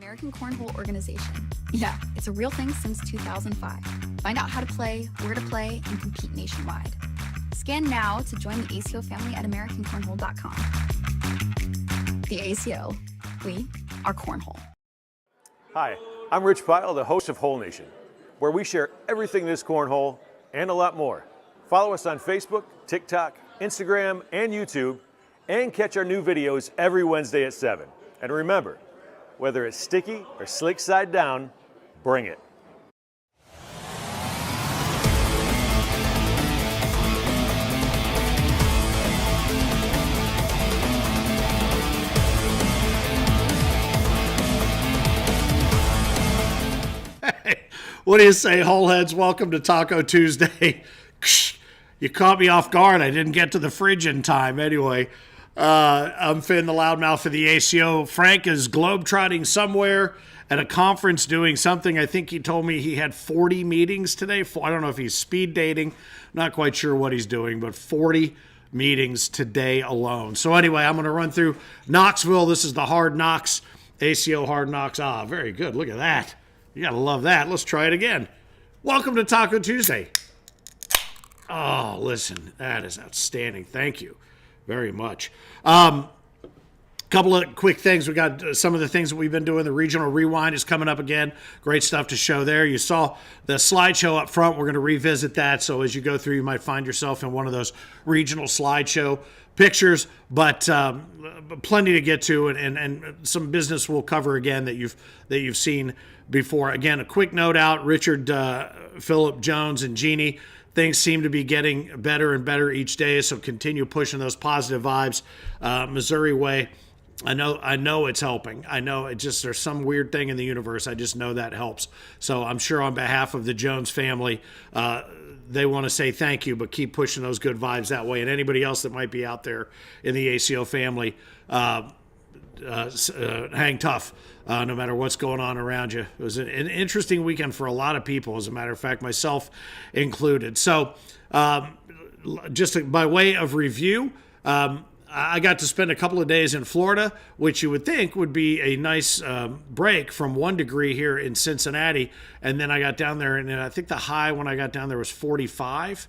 American Cornhole Organization. Yeah, it's a real thing since 2005. Find out how to play, where to play, and compete nationwide. Scan now to join the ACO family at AmericanCornhole.com. The ACO. We are Cornhole. Hi, I'm Rich Pyle, the host of Hole Nation, where we share everything this cornhole and a lot more. Follow us on Facebook, TikTok, Instagram, and YouTube, and catch our new videos every Wednesday at 7. And remember, whether it's sticky or slick side down, bring it. Hey, what do you say, holeheads? Welcome to Taco Tuesday. You caught me off guard. I didn't get to the fridge in time. Anyway, I'm Finn, the loudmouth of the ACO. Frank is globetrotting somewhere at a conference doing something. I think he told me he had 40 meetings today. I don't know if he's speed dating. Not quite sure what he's doing, but 40 meetings today alone. So anyway, I'm going to run through Knoxville. This is the Hard Knocks, ACO Hard Knocks. Ah, very good. Look at that. You got to love that. Let's try it again. Welcome to Taco Tuesday. Oh, listen, that is outstanding. Thank you very much. Couple of quick things. We got some of the things that we've been doing. The Regional Rewind is coming up again. Great stuff to show there. You saw the slideshow up front. We're going to revisit that. So as you go through, you might find yourself in one of those regional slideshow pictures, but plenty to get to, and some business we'll cover again that you've seen before. Again, a quick note out: Richard, Philip, Jones, and Jeannie. Things seem to be getting better and better each day, so continue pushing those positive vibes. Missouri way, I know it's helping. I know it just, there's some weird thing in the universe. I just know that helps. So I'm sure on behalf of the Jones family, they want to say thank you, but keep pushing those good vibes that way. And anybody else that might be out there in the ACO family, hang tough. No matter what's going on around you. It was an interesting weekend for a lot of people, as a matter of fact, myself included. So just by way of review, I got to spend a couple of days in Florida, which you would think would be a nice break from 1 degree here in Cincinnati. And then I got down there, and I think the high when I got down there was 45.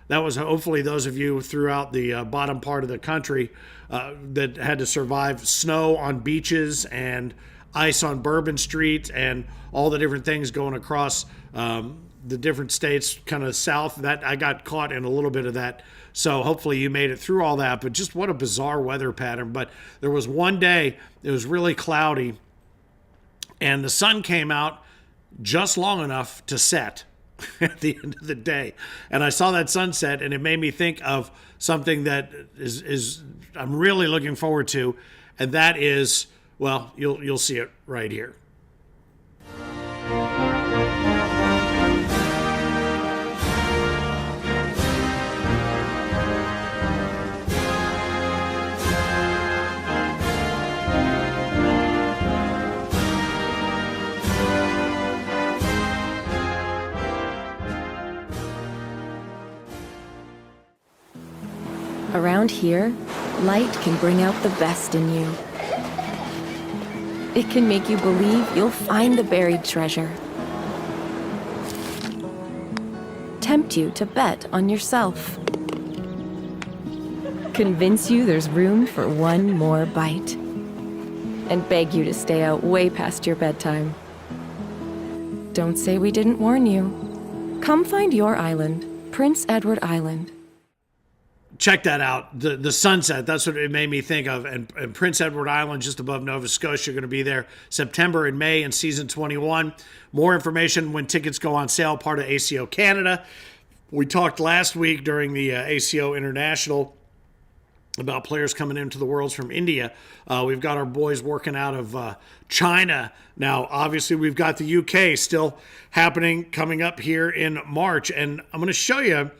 That was hopefully those of you throughout the bottom part of the country that had to survive snow on beaches and ice on Bourbon Street and all the different things going across the different states kind of south. That I got caught in a little bit of that. So hopefully you made it through all that. But just what a bizarre weather pattern. But there was one day it was really cloudy and the sun came out just long enough to set at the end of the day. And I saw that sunset and it made me think of something that is I'm really looking forward to. And that is, well, you'll see it right here. Around here, light can bring out the best in you. It can make you believe you'll find the buried treasure. Tempt you to bet on yourself. Convince you there's room for one more bite. And beg you to stay out way past your bedtime. Don't say we didn't warn you. Come find your island, Prince Edward Island. Check that out. The sunset, that's what it made me think of. And Prince Edward Island, just above Nova Scotia, going to be there September and May in season 21. More information when tickets go on sale, part of ACO Canada. We talked last week during the ACO International about players coming into the Worlds from India. We've got our boys working out of China. Now, obviously, we've got the UK still happening, coming up here in March. And I'm going to show you,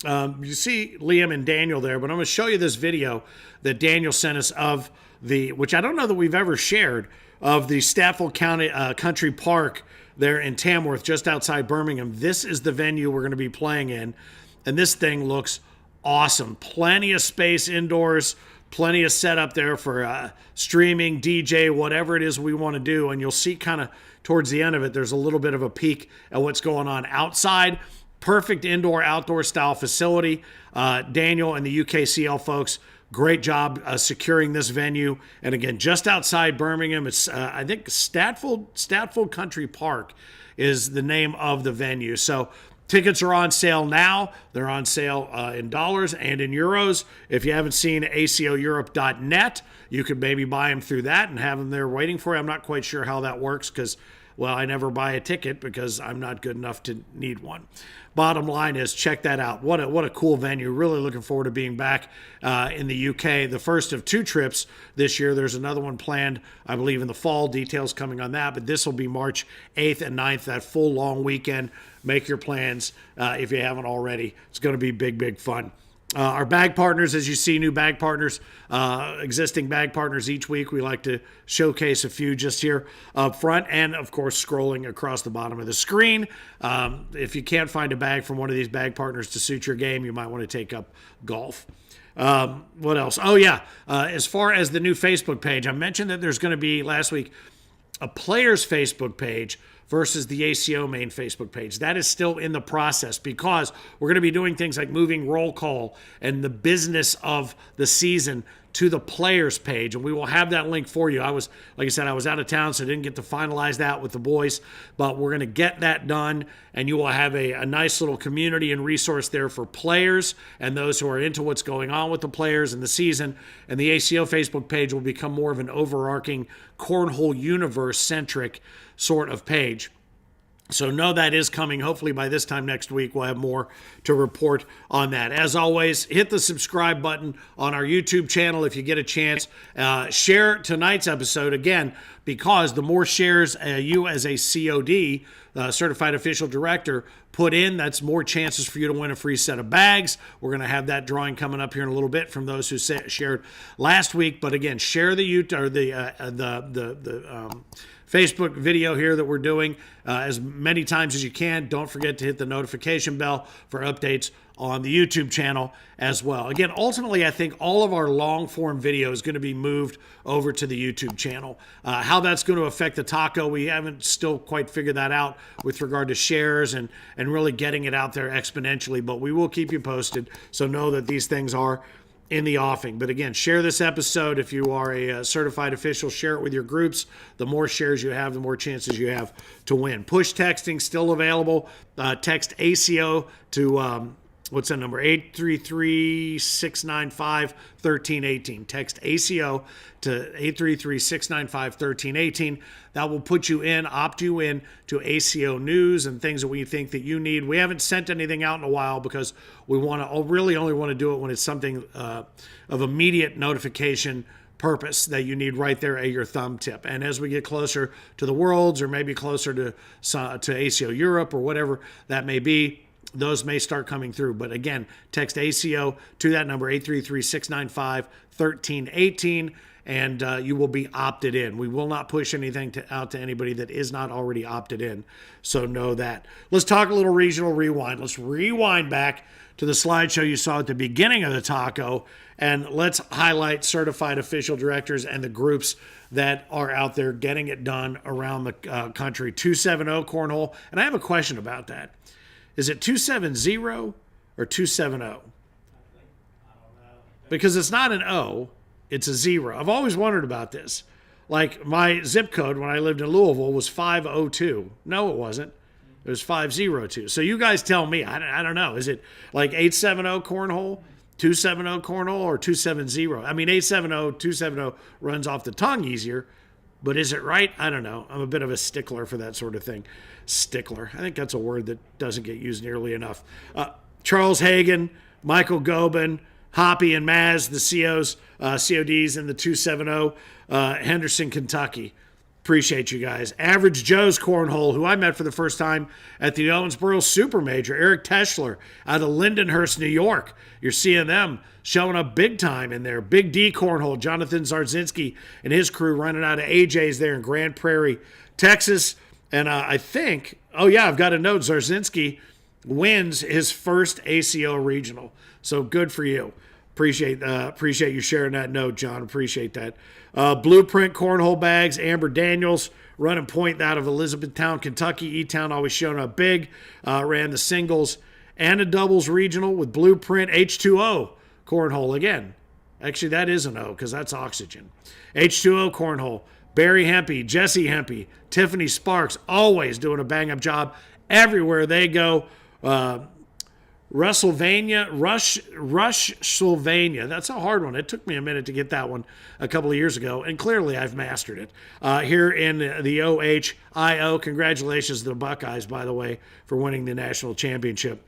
you see Liam and Daniel there, but I'm going to show you this video that Daniel sent us of which I don't know that we've ever shared, of the Stafford County Country Park there in Tamworth, just outside Birmingham. This is the venue we're going to be playing in, and this thing looks awesome. Plenty of space indoors, Plenty of setup there for streaming, DJ, whatever it is we want to do. And you'll see kind of towards the end of it, there's a little bit of a peek at what's going on outside. Perfect indoor-outdoor style facility. Daniel and the UKCL folks, great job securing this venue. And again, just outside Birmingham, it's I think Statfold Country Park is the name of the venue. So tickets are on sale now. They're on sale in dollars and in euros. If you haven't seen acoeurope.net, you could maybe buy them through that and have them there waiting for you. I'm not quite sure how that works because, well, I never buy a ticket because I'm not good enough to need one. Bottom line is, check that out. What a cool venue. Really looking forward to being back in the UK. The first of 2 trips this year. There's another one planned, I believe, in the fall. Details coming on that. But this will be March 8th and 9th, that full long weekend. Make your plans if you haven't already. It's going to be big, big fun. Our bag partners, as you see, new bag partners, existing bag partners each week. We like to showcase a few just here up front and, of course, scrolling across the bottom of the screen. If you can't find a bag from one of these bag partners to suit your game, you might want to take up golf. What else? Oh, yeah. As far as the new Facebook page, I mentioned that there's going to be, last week, a player's Facebook page versus the ACO main Facebook page. That is still in the process because we're going to be doing things like moving roll call and the business of the season to the players page, and we will have that link for you. Like I said, I was out of town, so I didn't get to finalize that with the boys, but we're going to get that done, and you will have a nice little community and resource there for players and those who are into what's going on with the players and the season. And the ACO Facebook page will become more of an overarching cornhole universe-centric sort of page. So know that is coming. Hopefully by this time next week, we'll have more to report on that. As always, hit the subscribe button on our YouTube channel if you get a chance. Share tonight's episode, again, because the more shares you as a COD, Certified Official Director, put in, that's more chances for you to win a free set of bags. We're going to have that drawing coming up here in a little bit from those who shared last week. But again, share the Facebook video here that we're doing as many times as you can. Don't forget to hit the notification bell for updates on the YouTube channel as well. Again, ultimately, I think all of our long-form video is going to be moved over to the YouTube channel. How that's going to affect the taco, we haven't still quite figured that out with regard to shares and really getting it out there exponentially, but we will keep you posted. So know that these things are in the offing. But again, share this episode. If you are a certified official, share it with your groups. The more shares you have, the more chances you have to win. Push texting still available. Text ACO to what's that number? 833-695-1318. Text ACO to 833-695-1318. That will put you in, opt you in to ACO news and things that we think that you need. We haven't sent anything out in a while because we really only want to do it when it's something of immediate notification purpose that you need right there at your thumb tip. And as we get closer to the Worlds or maybe closer to ACO Europe or whatever that may be, those may start coming through. But again, text ACO to that number, 833-695-1318, and you will be opted in. We will not push anything out to anybody that is not already opted in. So know that. Let's talk a little regional rewind. Let's rewind back to the slideshow you saw at the beginning of the taco, and let's highlight certified official directors and the groups that are out there getting it done around the country. 270 Cornhole, and I have a question about that. Is it 270 or 270? Because it's not an O, it's a 0. I've always wondered about this. Like my zip code when I lived in Louisville was 502. No, it wasn't. It was 502. So you guys tell me. I don't know. Is it like 870 Cornhole, 270 Cornhole, or 270? I mean, 870, 270 runs off the tongue easier. But is it right? I don't know. I'm a bit of a stickler for that sort of thing. Stickler. I think that's a word that doesn't get used nearly enough. Charles Hagan, Michael Gobin, Hoppy and Maz, the CODs in the 270, Henderson, Kentucky. Appreciate you guys. Average Joe's Cornhole, who I met for the first time at the Owensboro Super Major. Eric Teschler out of Lindenhurst, New York. You're seeing them showing up big time in there. Big D Cornhole, Jonathan Zarzinski and his crew running out of AJ's there in Grand Prairie, Texas. And I think, I've got a note. Zarzinski wins his first ACO regional. So good for you. Appreciate you sharing that note, John. Appreciate that. Blueprint Cornhole Bags, Amber Daniels, running point out of Elizabethtown, Kentucky. E-Town always showing up big. Ran the singles and a doubles regional with Blueprint. H2O Cornhole again. Actually, that is an O because that's oxygen. H2O Cornhole. Barry Hempy, Jesse Hempy, Tiffany Sparks, always doing a bang-up job everywhere they go. Rush-Sylvania. That's a hard one. It took me a minute to get that one a couple of years ago, and clearly I've mastered it. Here in the OHIO, congratulations to the Buckeyes, by the way, for winning the national championship.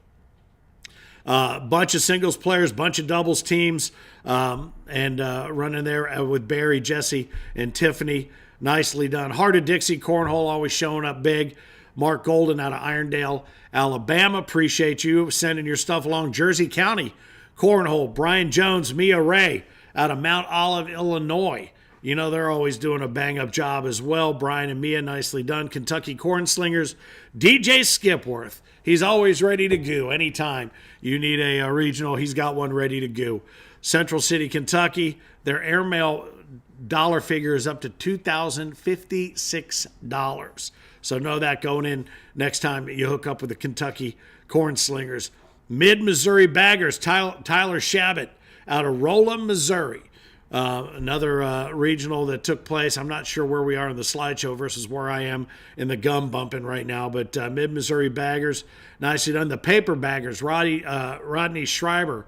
Bunch of singles players, bunch of doubles teams, and running there with Barry, Jesse, and Tiffany. Nicely done. Heart of Dixie Cornhole always showing up big. Mark Golden out of Irondale, Alabama. Appreciate you sending your stuff along. Jersey County Cornhole. Brian Jones, Mia Ray out of Mount Olive, Illinois. You know, they're always doing a bang-up job as well. Brian and Mia, nicely done. Kentucky Cornslingers. DJ Skipworth. He's always ready to go. Anytime you need a regional, he's got one ready to go. Central City, Kentucky. Their airmail dollar figure is up to $2,056. So know that going in next time you hook up with the Kentucky Cornslingers. Mid-Missouri Baggers, Tyler Shabbat out of Rolla, Missouri. Another regional that took place. I'm not sure where we are in the slideshow versus where I am in the gum bumping right now, but Mid-Missouri Baggers, nicely done. The Paper Baggers, Rodney Schreiber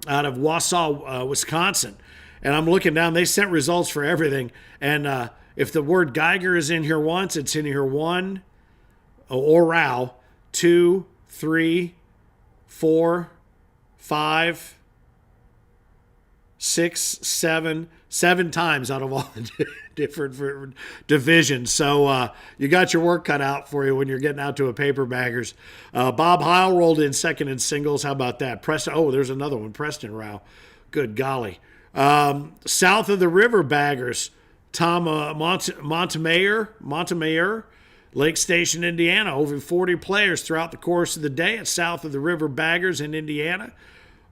out of Wausau, Wisconsin. And I'm looking down. They sent results for everything. And if the word Geiger is in here once, it's in here 1, or Rao, 2, 3, 4, 5, 6, 7 times out of all the different divisions. So you got your work cut out for you when you're getting out to a Paper Baggers. Bob Heil rolled in second in singles. How about that? Preston. Oh, there's another one. Preston Rao. Good golly. South of the River Baggers, Tom Montemayor, Lake Station, Indiana. Over 40 players throughout the course of the day at South of the River Baggers in Indiana.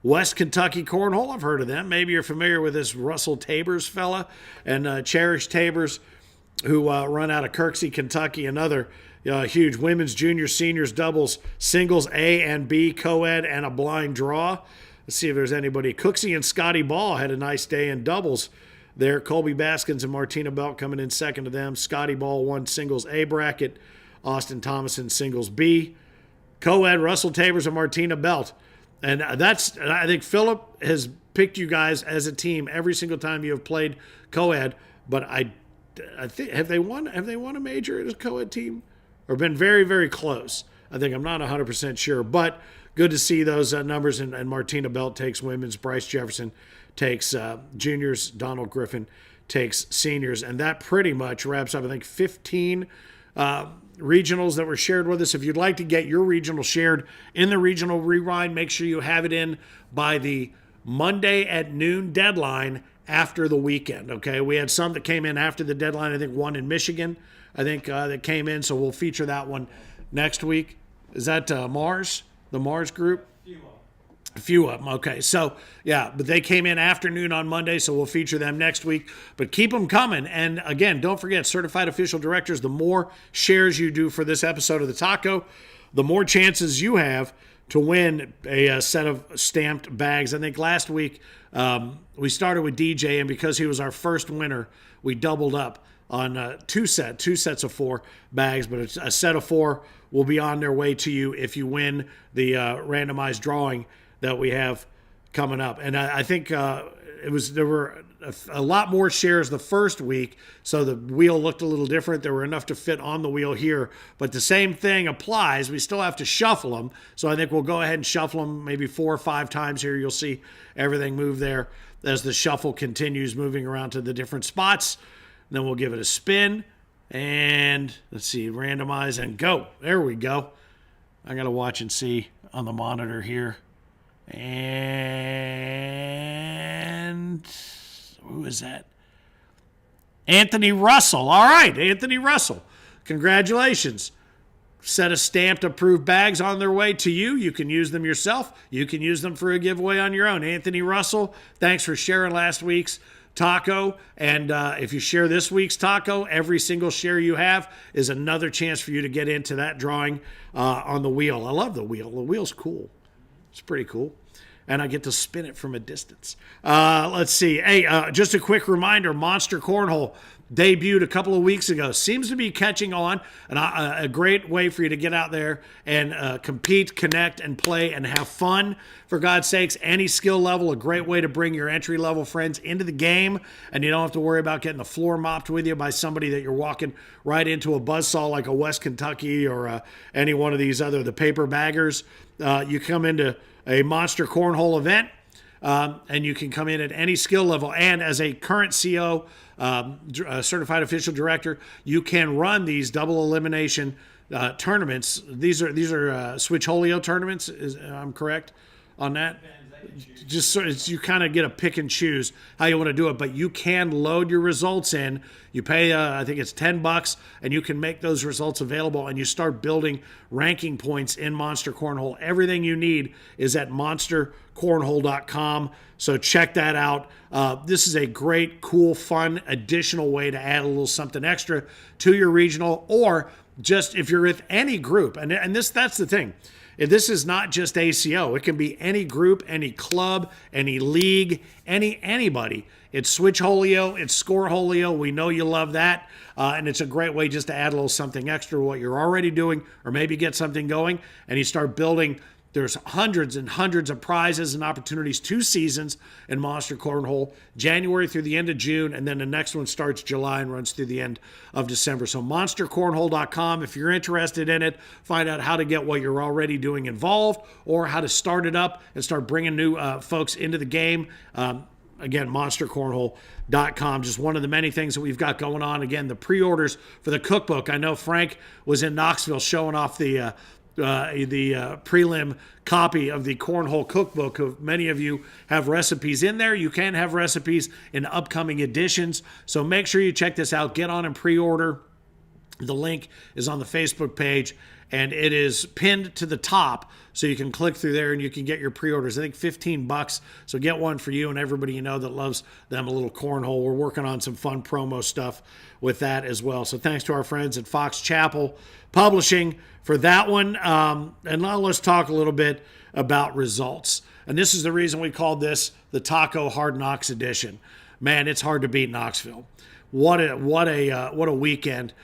West Kentucky Cornhole, I've heard of them. Maybe you're familiar with this Russell Tabers fella and Cherish Tabers, who run out of Kirksey, Kentucky. Another huge women's, junior, seniors, doubles, singles, A and B, co-ed, and a blind draw. Let's see if there's anybody. Cooksey and Scotty Ball had a nice day in doubles there. Colby Baskins and Martina Belt coming in second to them. Scotty Ball won singles A bracket. Austin Thomason singles B. Co-ed, Russell Tabers and Martina Belt. And I think Philip has picked you guys as a team every single time you have played co-ed. But I think have they won a major as a co-ed team, or been very, very close? I think I'm not 100% sure, but good to see those numbers. And Martina Belt takes women's. Bryce Jefferson takes juniors. Donald Griffin takes seniors. And that pretty much wraps up, I think, 15 regionals that were shared with us. If you'd like to get your regional shared in the Regional Rewind, make sure you have it in by the Monday at noon deadline after the weekend, okay? We had some that came in after the deadline. I think one in Michigan, that came in, so we'll feature that one next week. Is that Mars, the Mars group? A few of them. Okay. So, yeah, but they came in afternoon on Monday, so we'll feature them next week. But keep them coming. And, again, don't forget, certified official directors, the more shares you do for this episode of the Taco, the more chances you have to win a set of stamped bags. I think last week we started with DJ, and because he was our first winner, we doubled up on two sets of 4 bags. But a set of 4 will be on their way to you if you win the randomized drawing that we have coming up. And I think there were a lot more shares the first week, so the wheel looked a little different. There were enough to fit on the wheel here, but the same thing applies. We still have to shuffle them, so I think we'll go ahead and shuffle them maybe 4 or 5 times here. You'll see everything move there as the shuffle continues moving around to the different spots. And then we'll give it a spin, and let's see, randomize and go. There we go. I got to watch and see on the monitor here. And who is that? Anthony Russell. All right, Anthony Russell. Congratulations. set of stamped approved bags on their way to you. You can use them yourself. You can use them for a giveaway on your own. Anthony Russell, thanks for sharing last week's taco. And if you share this week's taco, every single share you have is another chance for you to get into that drawing on the wheel. I love the wheel. The wheel's cool. It's pretty cool. And I get to spin it from a distance. Let's see. Hey, just a quick reminder, Monster Cornhole debuted a couple of weeks ago. Seems to be catching on, and a great way for you to get out there and compete, connect, and play and have fun. For God's sakes, any skill level, a great way to bring your entry-level friends into the game, and you don't have to worry about getting the floor mopped with you by somebody that you're walking right into a buzzsaw like a West Kentucky or any one of these the paper baggers. You come into a Monster Cornhole event, and you can come in at any skill level. And as a current CO, certified official director, you can run these double elimination tournaments. These are Switcholio tournaments. I'm correct on that? Just so you kind of get a pick and choose how you want to do it, but you can load your results in. You pay, I think it's $10, and you can make those results available, and you start building ranking points in Monster Cornhole. Everything you need is at monstercornhole.com, so check that out. This is a great, cool, fun, additional way to add a little something extra to your regional, or just if you're with any group, and that's the thing. This is not just ACO. It can be any group, any club, any league, anybody. It's Switcholio, it's Scoreholio. We know you love that. And it's a great way just to add a little something extra to what you're already doing, or maybe get something going, and you start building. There's hundreds and hundreds of prizes and opportunities, 2 seasons in Monster Cornhole, January through the end of June, and then the next one starts July and runs through the end of December. So monstercornhole.com, if you're interested in it, find out how to get what you're already doing involved, or how to start it up and start bringing new folks into the game. Again, monstercornhole.com, just one of the many things that we've got going on. Again, the pre-orders for the cookbook. I know Frank was in Knoxville showing off the prelim copy of the Cornhole Cookbook. Many of you have recipes in there. You can have recipes in upcoming editions. So make sure you check this out. Get on and pre-order. The link is on the Facebook page, and it is pinned to the top, so you can click through there and you can get your pre-orders. I think $15. So get one for you and everybody you know that loves them a little cornhole. We're working on some fun promo stuff with that as well. So thanks to our friends at Fox Chapel Publishing for that one. And now let's talk a little bit about results. And this is the reason we called this the Taco Hard Knocks edition. Man, it's hard to beat Knoxville. What a weekend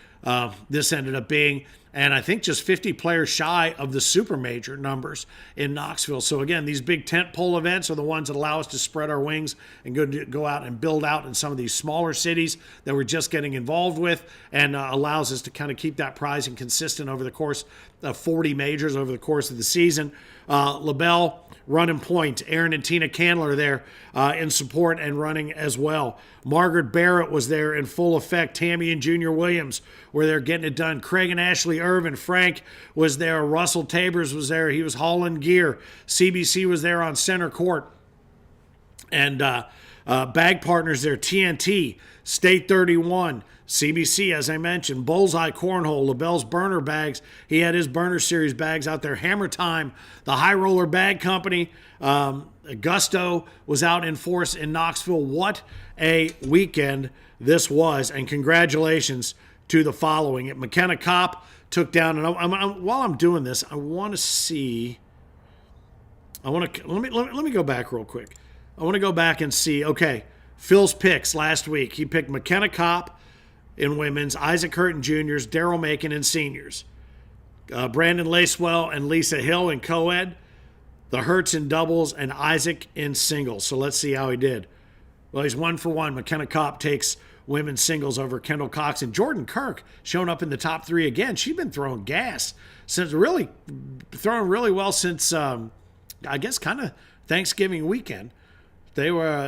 this ended up being. And I think just 50 players shy of the super major numbers in Knoxville. So again, these big tent pole events are the ones that allow us to spread our wings and go out and build out in some of these smaller cities that we're just getting involved with, and allows us to kind of keep that pricing consistent over the course of 40 majors over the course of the season. LaBelle running point. Aaron and Tina Candler there in support and running as well. Margaret Barrett was there in full effect. Tammy and Junior Williams were there getting it done. Craig and Ashley Irvin. Frank was there. Russell Tabers was there. He was hauling gear. CBC was there on center court. And bag partners there. TNT, State 31, CBC, as I mentioned, Bullseye Cornhole, LaBelle's Burner Bags. He had his Burner Series bags out there. Hammer Time, the High Roller Bag Company. Gusto was out in force in Knoxville. What a weekend this was, and congratulations to the following. McKenna Kopp took down, and while I'm doing this, I want to see. Let me go back real quick. I want to go back and see. Okay, Phil's picks last week. He picked McKenna Kopp in women's, Isaac Hurton juniors, Daryl Macon in seniors, Brandon Lacewell and Lisa Hill in co-ed, the Hurts in doubles, and Isaac in singles. So let's see how he did. Well, he's 1 for 1. McKenna Kopp takes women's singles over Kendall Cox, and Jordan Kirk showing up in the top 3 again. She's been throwing gas throwing really well since I guess kind of Thanksgiving weekend.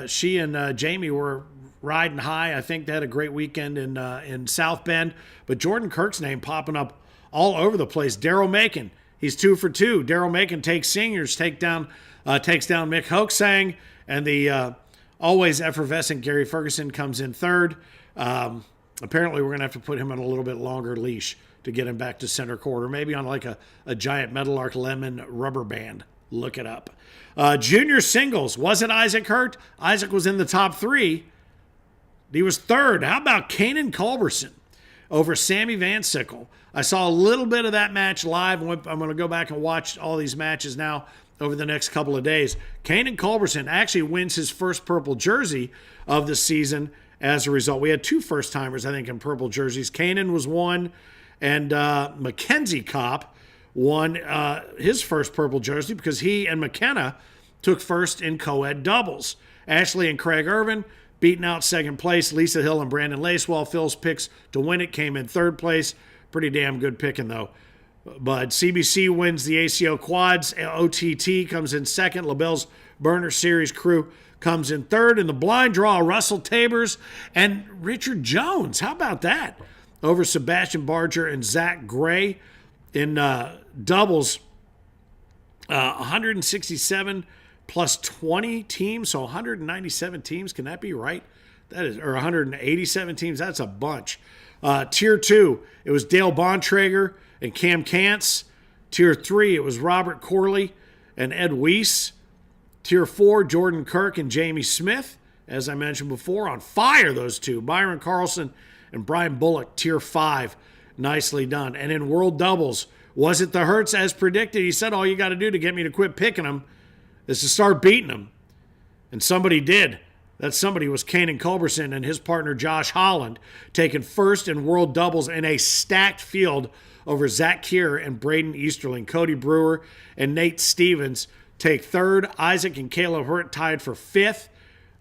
She and Jamie were riding high. I think they had a great weekend in South Bend. But Jordan Kirk's name popping up all over the place. Daryl Macon, he's 2 for 2. Daryl Macon takes seniors, takes down Mick Hoaxang, and the always effervescent Gary Ferguson comes in third. Apparently, we're going to have to put him on a little bit longer leash to get him back to center court, or maybe on like a giant Meadowlark Lemon rubber band. Look it up. Junior singles. Was it Isaac Hurt? Isaac was in the top 3. He was 3rd. How about Kanan Culberson over Sammy Van Sickle? I saw a little bit of that match live. I'm going to go back and watch all these matches now over the next couple of days. Kanan Culberson actually wins his first purple jersey of the season as a result. We had 2 first-timers, I think, in purple jerseys. Kanan was one, and Mackenzie Kopp won his first purple jersey because he and McKenna took first in co-ed doubles. Ashley and Craig Irvin beating out second place. Lisa Hill and Brandon Lacewell. Phil's picks to win it came in 3rd place. Pretty damn good picking, though. But CBC wins the ACO quads. OTT comes in 2nd. LaBelle's Burner Series crew comes in 3rd. In the blind draw, Russell Tabers and Richard Jones. How about that? Over Sebastian Barger and Zach Gray. In doubles, 167 plus 20 teams, so 197 teams. Can that be right? That is, or 187 teams. That's a bunch. Tier 2, it was Dale Bontrager and Cam Kantz. Tier 3, it was Robert Corley and Ed Weiss. Tier 4, Jordan Kirk and Jamie Smith. As I mentioned before, on fire, those two. Byron Carlson and Brian Bullock, Tier 5. Nicely done. And in world doubles, was it the Hurts as predicted? He said, all you got to do to get me to quit picking them is to start beating them. And somebody did. That somebody was Kanan Culberson and his partner Josh Holland, taking first in world doubles in a stacked field over Zach Keir and Braden Easterling. Cody Brewer and Nate Stevens take 3rd. Isaac and Caleb Hurt tied for 5th.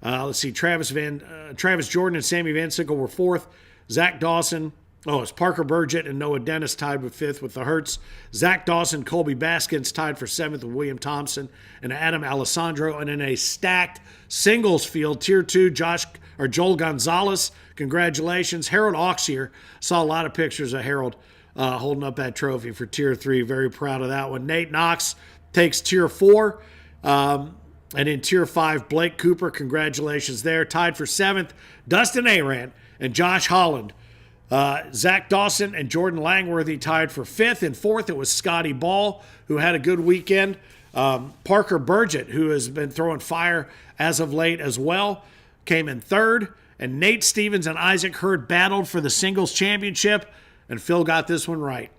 Let's see, Travis Jordan and Sammy Van Sickle were 4th. Zach Dawson, it's Parker Burgett and Noah Dennis tied with 5th with the Hurts. Zach Dawson, Colby Baskins tied for 7th with William Thompson and Adam Alessandro. And in a stacked singles field, Tier 2, Joel Gonzalez. Congratulations. Harold Auxier. Saw a lot of pictures of Harold holding up that trophy for Tier 3. Very proud of that one. Nate Knox takes Tier 4. And in Tier 5, Blake Cooper. Congratulations there. Tied for 7th, Dustin Arant and Josh Holland. Zach Dawson and Jordan Langworthy tied for 5th. And 4th, it was Scotty Ball, who had a good weekend. Parker Burgett, who has been throwing fire as of late as well, came in 3rd. And Nate Stevens and Isaac Hurt battled for the singles championship. And Phil got this one right.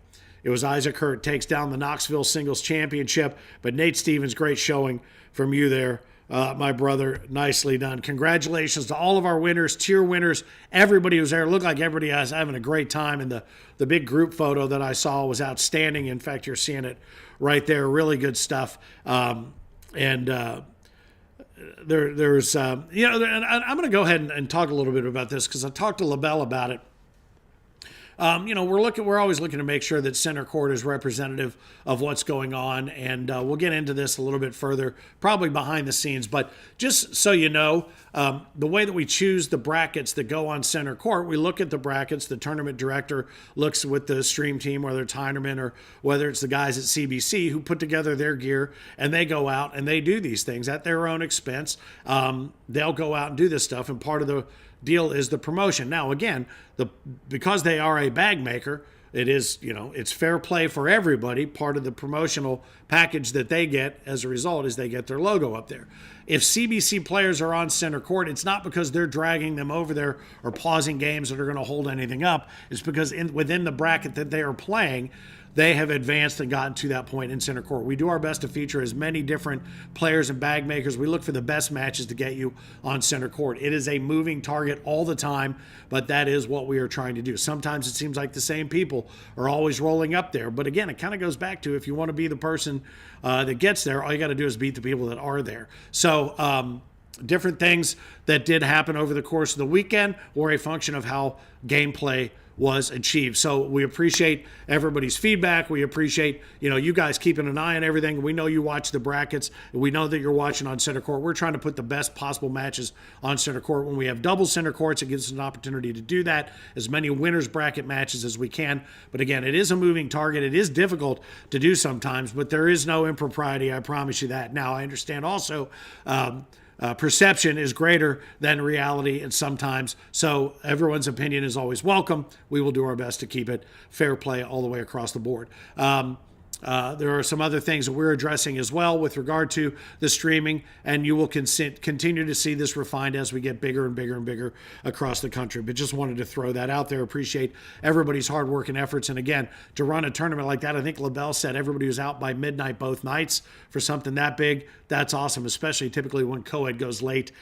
It was Isaac Hurt takes down the Knoxville singles championship. But Nate Stevens, great showing from you there. My brother, nicely done. Congratulations to all of our winners, tier winners, everybody who's there. It looked like everybody was having a great time, and the big group photo that I saw was outstanding. In fact, you're seeing it right there. Really good stuff. And there's, and I'm going to go ahead and talk a little bit about this because I talked to LaBelle about it. We're always looking to make sure that center court is representative of what's going on, and we'll get into this a little bit further, probably behind the scenes. But just so you know, the way that we choose the brackets that go on center court, we look at the brackets. The tournament director looks with the stream team, whether it's Heinerman or whether it's the guys at CBC who put together their gear, and they go out and they do these things at their own expense. They'll go out and do this stuff, and part of the deal is the promotion. Now, again, because they are a bag maker, it is, it's fair play for everybody. Part of the promotional package that they get as a result is they get their logo up there. If CBC players are on center court, it's not because they're dragging them over there or pausing games that are going to hold anything up. It's because within the bracket that they are playing, they have advanced and gotten to that point in center court. We do our best to feature as many different players and bag makers. We look for the best matches to get you on center court. It is a moving target all the time, but that is what we are trying to do. Sometimes it seems like the same people are always rolling up there. But again, it kind of goes back to if you want to be the person that gets there, all you got to do is beat the people that are there. So different things that did happen over the course of the weekend were a function of how gameplay was achieved. So we appreciate everybody's feedback. We appreciate, you guys keeping an eye on everything. We know you watch the brackets. We know that you're watching on center court. We're trying to put the best possible matches on center court. When we have double center courts, it gives us an opportunity to do that, as many winners bracket matches as we can. But again, it is a moving target. It is difficult to do sometimes, but there is no impropriety. I promise you that. Now, I understand also, perception is greater than reality, and sometimes. So everyone's opinion is always welcome. We will do our best to keep it fair play all the way across the board. There are some other things that we're addressing as well with regard to the streaming, and you will continue to see this refined as we get bigger and bigger and bigger across the country. But just wanted to throw that out there. Appreciate everybody's hard work and efforts. And again, to run a tournament like that, I think LaBelle said everybody was out by midnight both nights for something that big. That's awesome, especially typically when co-ed goes late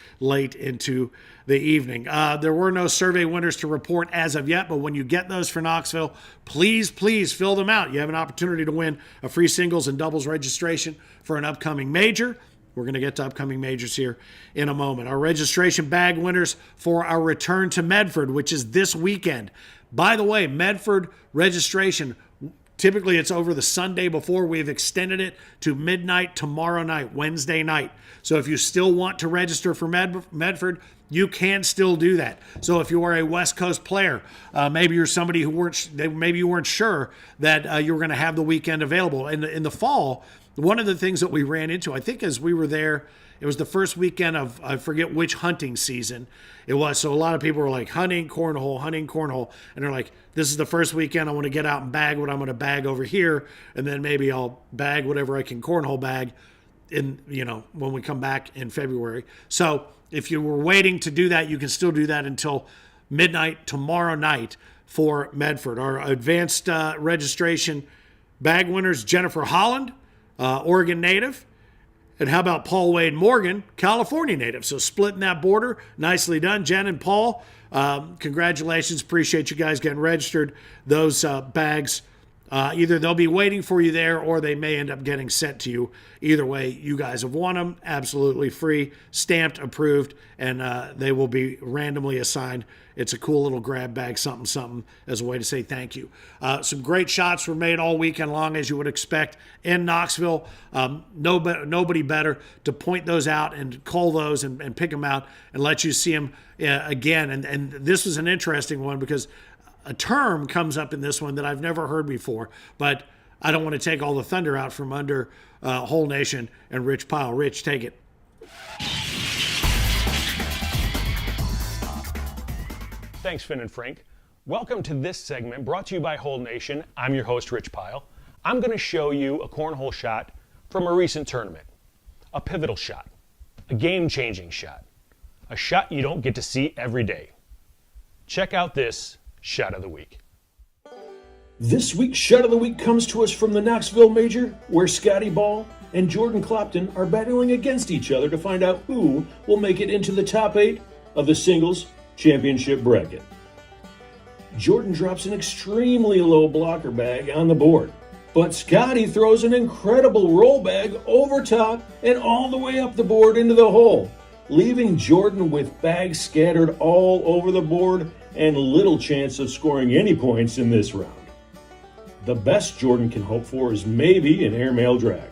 into the evening. There were no survey winners to report as of yet, but when you get those for Knoxville, please fill them out. You have an opportunity to win a free singles and doubles registration for an upcoming major. We're going to get to upcoming majors here in a moment. Our registration bag winners for our return to Medford, which is this weekend. By the way, Medford registration, typically it's over the Sunday before. We've extended it to midnight tomorrow night, Wednesday night. So if you still want to register for Medford, you can still do that. So if you are a West Coast player, maybe you're somebody you weren't sure that you were going to have the weekend available. In the fall, one of the things that we ran into, I think as we were there, it was the first weekend of, I forget which hunting season it was. So a lot of people were like hunting cornhole. And they're like, this is the first weekend I want to get out and bag what I'm going to bag over here. And then maybe I'll bag whatever I can cornhole bag when we come back in February. So if you were waiting to do that, you can still do that until midnight tomorrow night for Medford. Our advanced registration bag winners, Jennifer Holland, Oregon native. And how about Paul Wade Morgan, California native? So splitting that border, nicely done. Jen and Paul, congratulations. Appreciate you guys getting registered. Those bags, either they'll be waiting for you there or they may end up getting sent to you. Either way, you guys have won them. Absolutely free, stamped, approved, and they will be randomly assigned. It's a cool little grab bag, something, as a way to say thank you. Some great shots were made all weekend long, as you would expect, in Knoxville. Nobody better to point those out and call those and pick them out and let you see them again. And this was an interesting one because a term comes up in this one that I've never heard before, but I don't want to take all the thunder out from under Whole Nation and Rich Pyle. Rich, take it. Thanks, Finn and Frank. Welcome to this segment brought to you by Whole Nation. I'm your host, Rich Pyle. I'm going to show you a cornhole shot from a recent tournament. A pivotal shot. A game-changing shot. A shot you don't get to see every day. Check out this Shot of the Week. This week's Shot of the Week comes to us from the Knoxville Major, where Scotty Ball and Jordan Clopton are battling against each other to find out who will make it into the top 8 of the singles championship bracket. Jordan drops an extremely low blocker bag on the board, but Scotty throws an incredible roll bag over top and all the way up the board into the hole, leaving Jordan with bags scattered all over the board and little chance of scoring any points in this round. The best Jordan can hope for is maybe an airmail drag.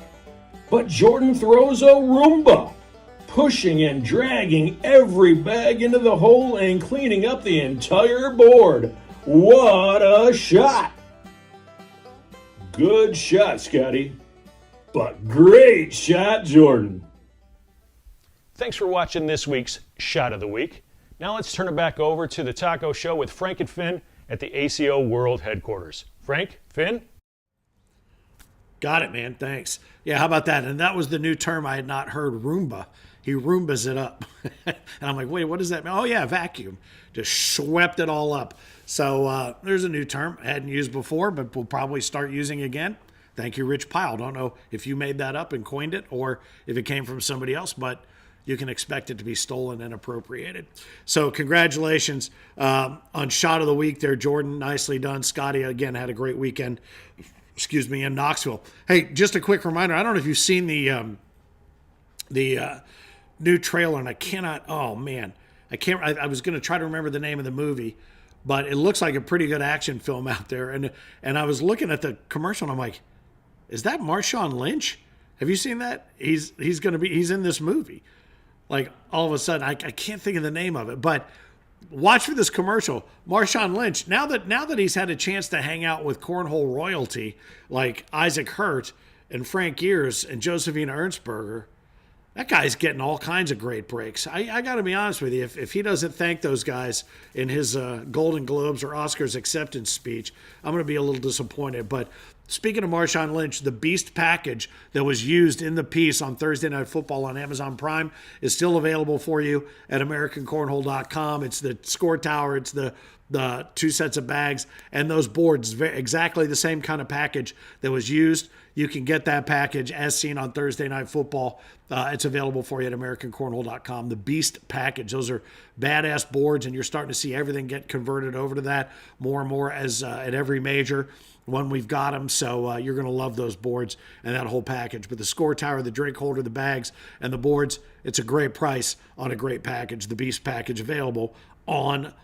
But Jordan throws a Roomba, pushing and dragging every bag into the hole and cleaning up the entire board. What a shot! Good shot, Scotty. But great shot, Jordan. Thanks for watching this week's Shot of the Week. Now let's turn it back over to the Taco Show with Frank and Finn at the ACO World Headquarters. Frank, Finn? Got it, man. Thanks. Yeah, how about that? And that was the new term I had not heard, Roomba. He Roombas it up. And I'm like, wait, what does that mean? Oh, yeah, vacuum. Just swept it all up. So there's a new term I hadn't used before, but we'll probably start using again. Thank you, Rich Pyle. Don't know if you made that up and coined it or if it came from somebody else, but you can expect it to be stolen and appropriated. So congratulations on Shot of the Week there, Jordan. Nicely done. Scotty, again, had a great weekend, in Knoxville. Hey, just a quick reminder. I don't know if you've seen the new trailer, and I cannot, I was going to try to remember the name of the movie, but it looks like a pretty good action film out there. And I was looking at the commercial, and I'm like, is that Marshawn Lynch? Have you seen that? He's in this movie. Like, all of a sudden, I can't think of the name of it, but watch for this commercial. Marshawn Lynch, now that he's had a chance to hang out with cornhole royalty like Isaac Hurt and Frank Geers and Josephina Ernstberger, That guy's getting all kinds of great breaks. I got to be honest with you. If he doesn't thank those guys in his Golden Globes or Oscars acceptance speech, I'm going to be a little disappointed. But speaking of Marshawn Lynch, the Beast package that was used in the piece on Thursday Night Football on Amazon Prime is still available for you at AmericanCornhole.com. It's the score tower. It's the 2 sets of bags and those boards, exactly the same kind of package that was used. You can get that package as seen on Thursday Night Football. It's available for you at AmericanCornhole.com. The Beast package. Those are badass boards, and you're starting to see everything get converted over to that more and more as at every major when we've got them. So you're going to love those boards and that whole package. But the score tower, the drink holder, the bags, and the boards, it's a great price on a great package. The Beast package available online.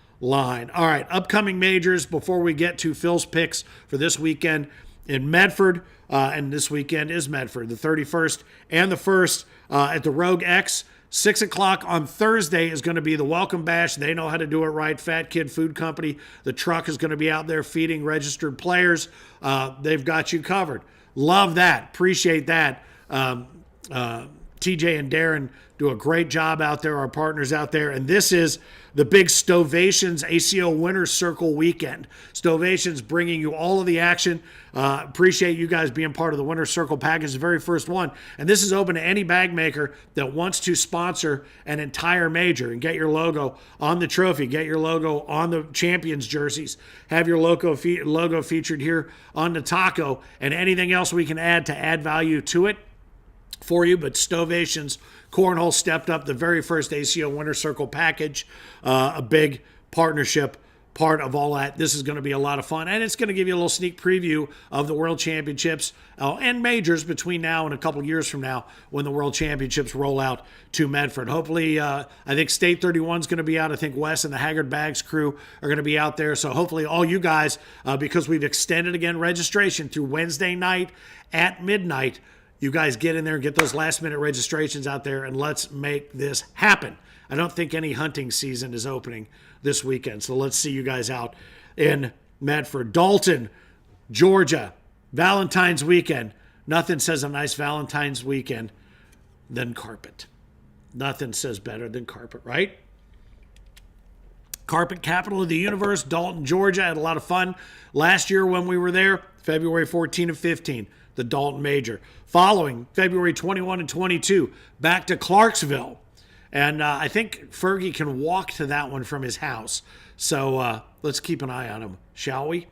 All right, upcoming majors before we get to Phil's picks for this weekend in Medford. And this weekend is Medford, the 31st and the 1st at the Rogue X. 6 o'clock on Thursday is going to be the Welcome Bash. They know how to do it right. Fat Kid Food Company. The truck is going to be out there feeding registered players. They've got you covered. Love that. Appreciate that. TJ and Darren do a great job out there, our partners out there. And this is the big Stovations ACO Winner's Circle weekend. Stovations bringing you all of the action. Appreciate you guys being part of the Winner's Circle package, the very first one. And this is open to any bag maker that wants to sponsor an entire major and get your logo on the trophy, get your logo on the champions jerseys, have your logo featured here on the taco, and anything else we can add to add value to it for you. But Stovations Cornhole stepped up the very first ACO Winner's Circle package, a big partnership part of all that. This is going to be a lot of fun, and it's going to give you a little sneak preview of the World Championships and majors between now and a couple years from now when the World Championships roll out to Medford. Hopefully, I think State 31 is going to be out. I think Wes and the Haggard Bags crew are going to be out there. So hopefully all you guys, because we've extended again registration through Wednesday night at midnight, you guys get in there and get those last-minute registrations out there, and let's make this happen. I don't think any hunting season is opening this weekend, so let's see you guys out in Medford. Dalton, Georgia, Valentine's weekend. Nothing says a nice Valentine's weekend than carpet. Nothing says better than carpet, right? Carpet capital of the universe, Dalton, Georgia. I had a lot of fun last year when we were there, February 14 and 15. The Dalton Major. Following February 21 and 22, back to Clarksville. And I think Fergie can walk to that one from his house. So let's keep an eye on him, shall we?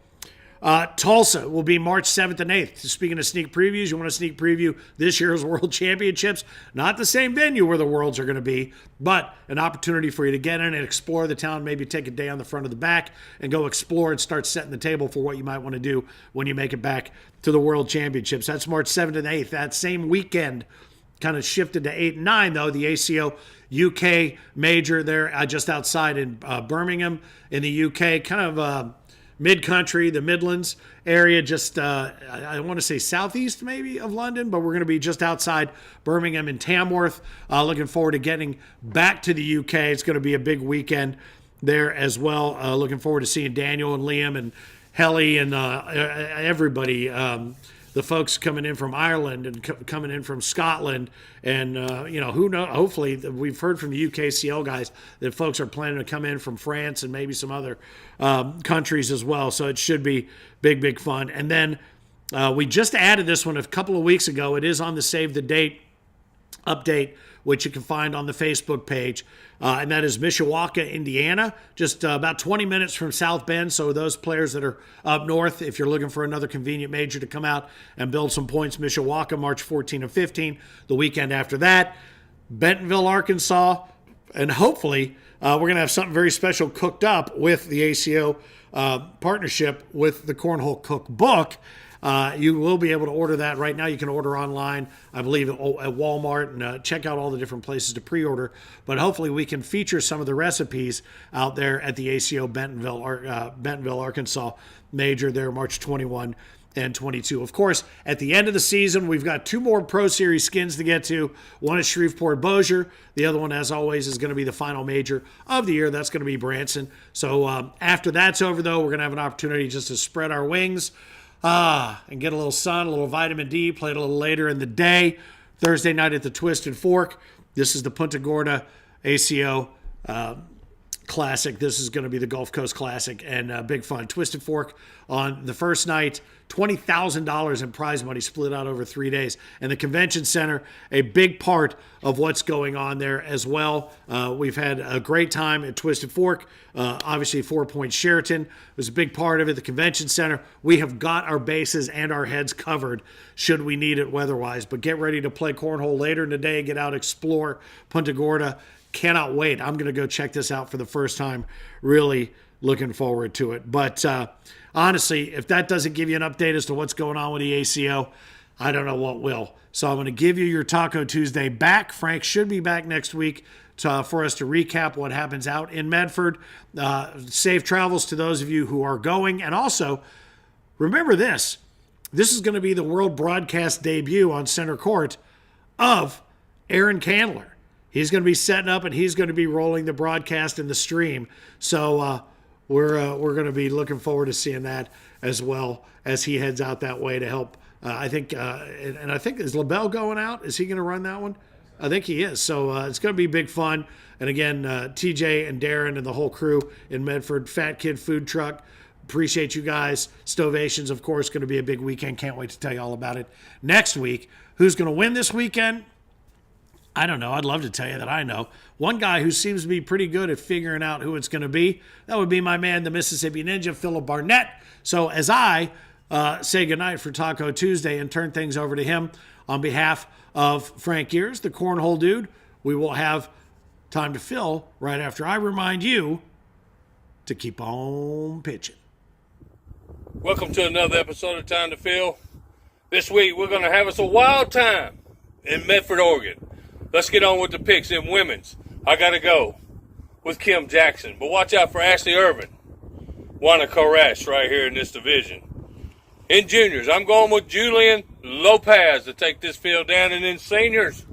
Tulsa will be March 7th and 8th. Speaking of sneak previews, you want to sneak preview this year's World Championships? Not the same venue where the Worlds are going to be, but an opportunity for you to get in and explore the town, maybe take a day on the front of the back and go explore and start setting the table for what you might want to do when you make it back to the World Championships. That's March 7th and 8th. That same weekend kind of shifted to 8 and 9, though. The ACO UK Major there just outside in Birmingham in the UK, kind of mid-country, the Midlands area, just I want to say southeast maybe of London, but we're going to be just outside Birmingham and Tamworth. Looking forward to getting back to the UK. It's going to be a big weekend there as well. Looking forward to seeing Daniel and Liam and Helly and everybody, the folks coming in from Ireland and coming in from Scotland. And, who knows, hopefully we've heard from the UKCL guys that folks are planning to come in from France and maybe some other countries as well. So it should be big, big fun. And then we just added this one a couple of weeks ago. It is on the Save the Date update, which you can find on the Facebook page. And that is Mishawaka, Indiana, just about 20 minutes from South Bend. So those players that are up north, if you're looking for another convenient major to come out and build some points, Mishawaka, March 14 and 15. The weekend after that, Bentonville, Arkansas. And hopefully we're going to have something very special cooked up with the ACO partnership with the Cornhole Cookbook. You will be able to order that right now. You can order online, I believe, at Walmart, and check out all the different places to pre-order. But hopefully we can feature some of the recipes out there at the ACO Bentonville, Arkansas Major there, March 21 and 22. Of course, at the end of the season, we've got 2 more Pro Series skins to get to. One is Shreveport-Bossier. The other one, as always, is going to be the final major of the year. That's going to be Branson. So after that's over, though, we're going to have an opportunity just to spread our wings and get a little sun, a little vitamin D, play it a little later in the day. Thursday night at the Twisted Fork. This is the Punta Gorda ACO Classic. This is going to be the Gulf Coast Classic, and big fun. Twisted Fork on the first night, $20,000 in prize money split out over 3 days. And the convention center, a big part of what's going on there as well. We've had a great time at Twisted Fork. Obviously, 4 Point Sheraton was a big part of it. The convention center, we have got our bases and our heads covered should we need it weather-wise. But get ready to play cornhole later in the day. Get out, explore Punta Gorda. Cannot wait. I'm going to go check this out for the first time. Really looking forward to it. But honestly, if that doesn't give you an update as to what's going on with the ACO, I don't know what will. So I'm going to give you your Taco Tuesday back. Frank should be back next week for us to recap what happens out in Medford. Safe travels to those of you who are going. And also, remember this. This is going to be the world broadcast debut on center court of Aaron Candler. He's going to be setting up, and he's going to be rolling the broadcast and the stream. So we're going to be looking forward to seeing that as well as he heads out that way to help. I think is LaBelle going out? Is he going to run that one? I think he is. So it's going to be big fun. And again, TJ and Darren and the whole crew in Medford, Fat Kid Food Truck. Appreciate you guys. Stovations, of course, going to be a big weekend. Can't wait to tell you all about it next week. Who's going to win this weekend? I don't know. I'd love to tell you that I know. One guy who seems to be pretty good at figuring out who it's going to be, that would be my man, the Mississippi Ninja, Philip Barnett. So as I say goodnight for Taco Tuesday and turn things over to him on behalf of Frank Geers, the Cornhole Dude, we will have time to fill right after I remind you to keep on pitching. Welcome to another episode of Time to Fill. This week we're going to have us a wild time in Medford, Oregon. Let's get on with the picks in women's. I got to go with Kim Jackson, but watch out for Ashley Irvin. Juana Koresh right here in this division. In juniors, I'm going with Julian Lopez to take this field down. And in seniors,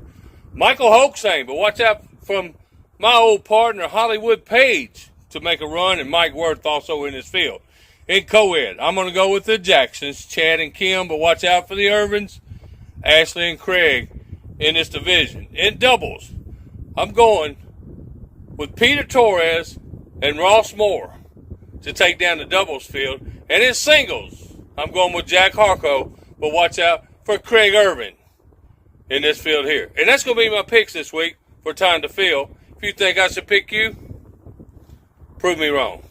Michael Hoaxane, but watch out from my old partner Hollywood Page to make a run, and Mike Worth also in this field. In co-ed, I'm going to go with the Jacksons, Chad and Kim, but watch out for the Irvins, Ashley and Craig in this division. In doubles, I'm going with Peter Torres and Ross Moore to take down the doubles field. And in singles, I'm going with Jack Harco, but watch out for Craig Irvin in this field here. And that's going to be my picks this week for Time to Fill. If you think I should pick you, prove me wrong.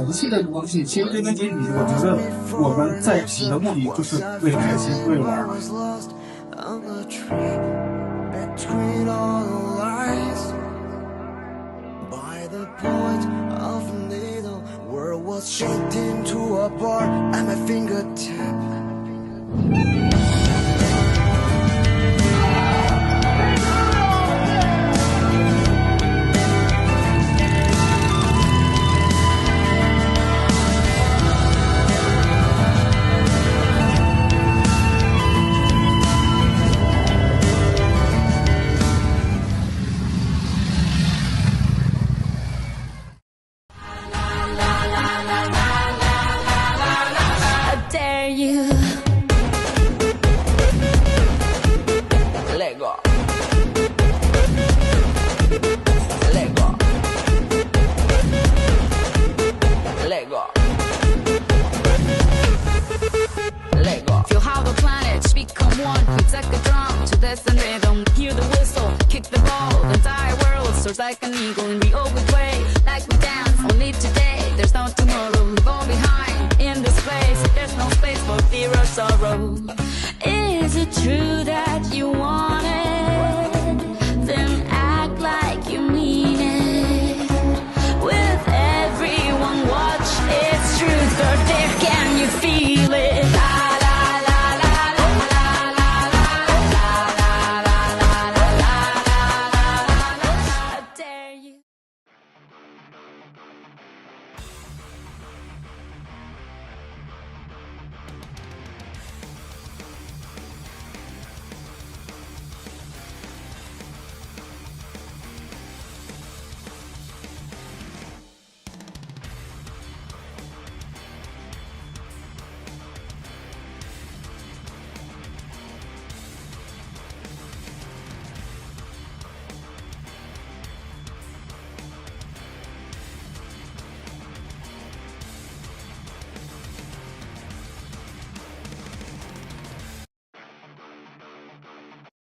一切的东西，其实归根结底，我觉得我们在一起的目的就是为了开心，为了玩。Like an eagle and we always play like we dance. Only today, there's no tomorrow. We fall behind in this place. There's no space for fear or sorrow. Is it true that you want